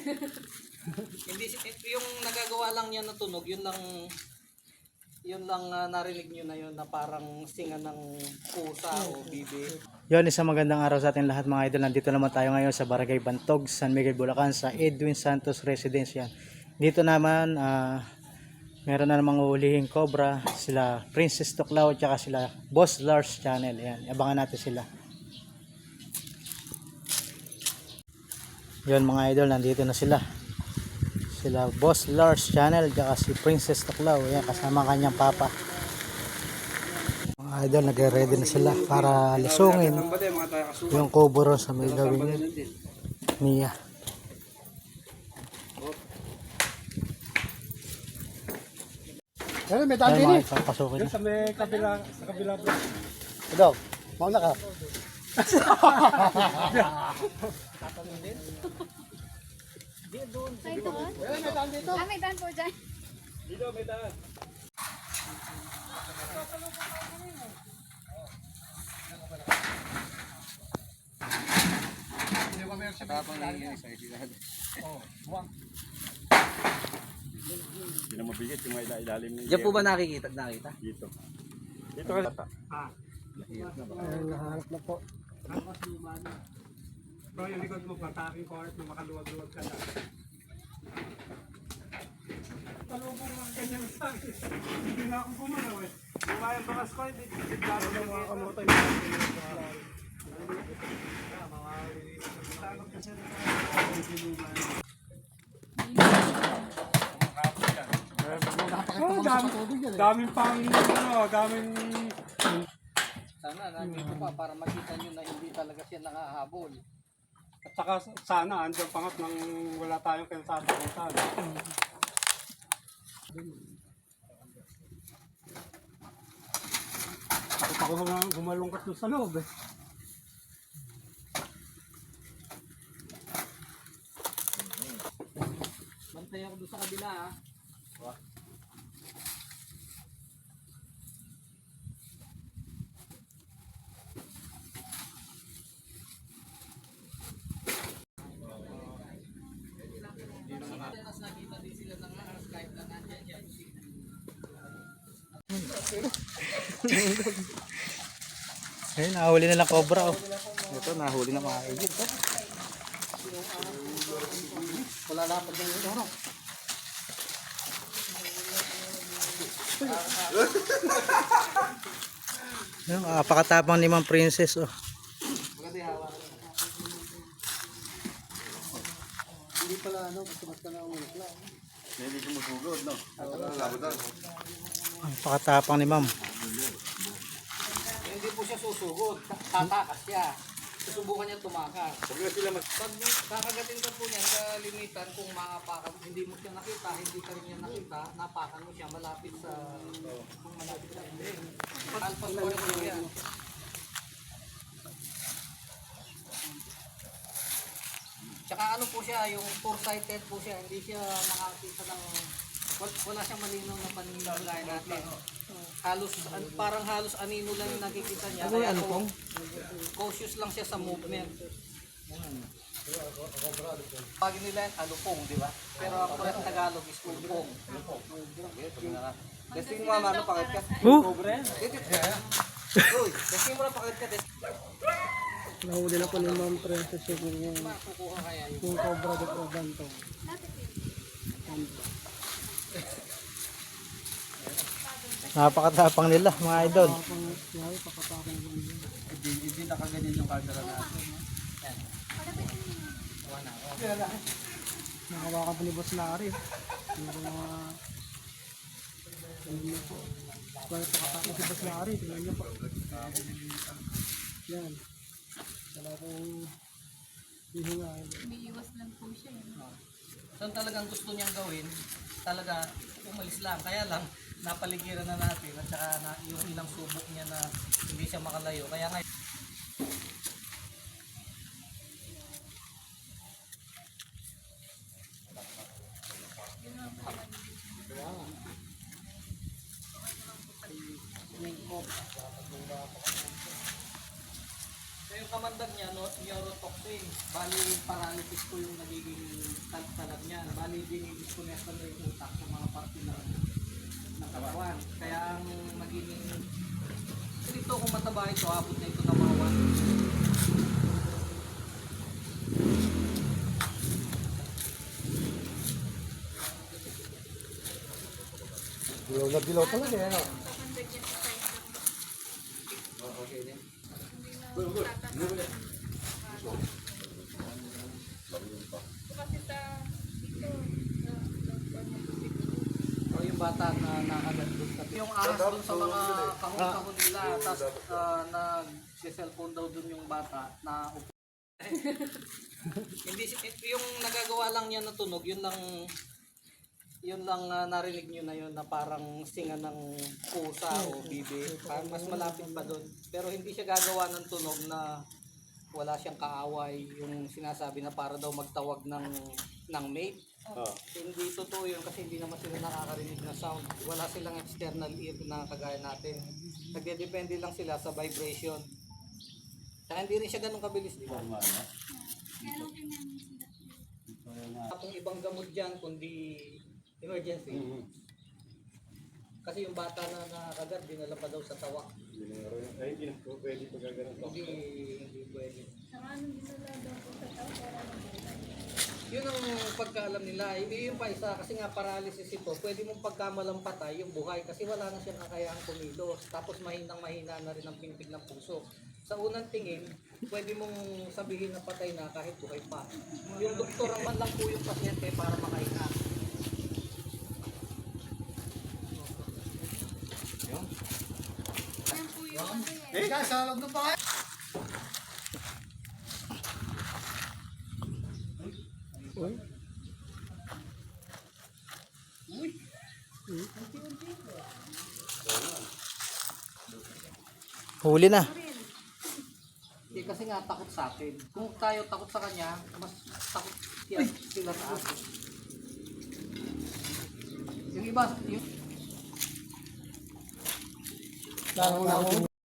Hindi yung nagagawa lang niya na tunog, yun lang narinig niyo na yun na parang singa ng pusa o bibi. Yon, isang magandang araw sa ating lahat mga idol. Nandito naman tayo ngayon sa Barangay Bantog, San Miguel, Bulacan sa Edwin Santos Residence yan. Dito naman meron na namang uhulihing cobra, sila Princess Tuklaw at saka sila Boss Lars Channel. Yan, abangan natin sila. Yon mga idol, nandito na sila. Sila Boss Lars Channel at saka si Princess Tuklaw. Yan, kasama kanyang papa. Mga idol, nagre-ready na sila para lusungin yung kuburo sa may gawin niya. Ano, may daan din eh. Papasukin na. Sa may kabila, sa kabila bro. Ito, mauna ka. Ay, doon? May daan dito. Ah, may daan po dyan. Dito, may daan. Hindi na mabigat yung mga ilalim ng Diyan po ba nakita? dito. Dito ka lata. Nahanap na po. Bro, yung likod mo, pataking part na makaluwag-luwag ka lang. Talubong lang ganyan sa akin. Hindi na akong gumalaw eh. Kumayan bakas ko, hindi klaro ng mga kamotoy na daming pang, daming Sana nandito pa para makita nyo na hindi talaga siya nakahabol. at saka sana andyan pangat nang wala tayong kinasatakutan. Ako gumalungkat doon sa loob eh. Bantay ako doon sa kabila ha. Ayun, nahuli na lang cobra. Oh. Ito, nahuli na mga igit. Oh. Wala lapad na yun. Ano? Ayun, pakatapang ni Ma'am Princess. Oh. Maganda yung hawa. Hindi pala ano, mas ka na ulit lang. Hindi sumusugod, no? Pakatapang ni Ma'am. Hindi po siya susugod. Tatakas siya. Susubukan niya tumakas. Huwag na sila Pag kakagatin ka po niyan sa limitan, kung maapakan, hindi mo siya nakita, hindi ka rin niya nakita, napakan mo siya malapit sa kung malapit sa hindi. Alpas pa rin po yan. Tsaka ano po siya, yung four-sighted po siya, hindi siya nakakita ng wala siyang malinaw na paningin gaya natin. Halos, parang halos anino lang yung nakikita niya. Kaya cautious lang siya sa movement. Pag nila yan, alupong, di ba? Pero ako sa Tagalog is ulpong. Testing mo mama, ano pakit ka? Cobra yan. Uy, testing mo na pakit ka. Nahuli na po ni Ma'am Princess yung Kukuha kaya yun. cobra de Probanto. Napakatapang nila mga idol. Hindi nakaganyan yung camera natin. Nakawakan po ni Boss Larry. Yung mga kaya pakatapos si Boss Larry. Tingnan niyo po. Yan. Wala pong hihinga. Umiiwas lang po siya. Saan talagang gusto niyang gawin, talaga umalis lang. Kaya lang, napaligiran na natin at saka yung ilang subok niya na hindi siya makalayo. Kaya ngayon, yung kamandag niya, neurotoxin. Bali, paralysis po yung nagiging bali dinidisconnectan na yung utak sa mga parte ng katawan. Kaya ang magiging ito kung mataba ito, abot na ito ng mga 1. Dilaw na dilaw talaga yan. Okay din. Kasi sa dito, O yung bata na nakagat doon. Yung ahas doon sa mga kahon-kahon nila, tapos nag-cellphone daw doon yung bata na upo. Hindi yung nagagawa lang niya na tunog, yun lang narinig niyo na yun na parang singa ng pusa o bibi. Mas malapit pa doon. Pero hindi siya gagawa ng tunog na wala siyang kaaway, yung sinasabi na para daw magtawag ng mate. Hindi totoo yun kasi hindi naman sila nakakarinig ng sound. Wala silang external ear na kagaya natin. Nagdedepende lang sila sa vibration. Kaya hindi rin siya ganun kabilis, di ba? Atong ibang gamot dyan, kundi emergency. Kasi yung bata na nakakagat, dinala pa daw sa tawa. Ay, hindi na po pwede pagkaganon to. Hindi pwede. saka nung dinala daw po sa tao, para Yun ang pagkaalam nila. Hindi yung pa isa, kasi nga paralysis ito, pwede mong pagkamalampatay yung buhay kasi wala na siyang kakayahang kumilos. Tapos mahina na rin ang pintig ng puso. Sa unang tingin, pwede mong sabihin na patay na kahit buhay pa. Yung doktor ang man lang po yung pasyente para makahinga. yan po yung ano eh. Guys, salog na pa kayo. Huli na. Hindi kasi nga takot sa atin. Kung tayo takot sa kanya, mas takot sila sa atin. Yung iba, yung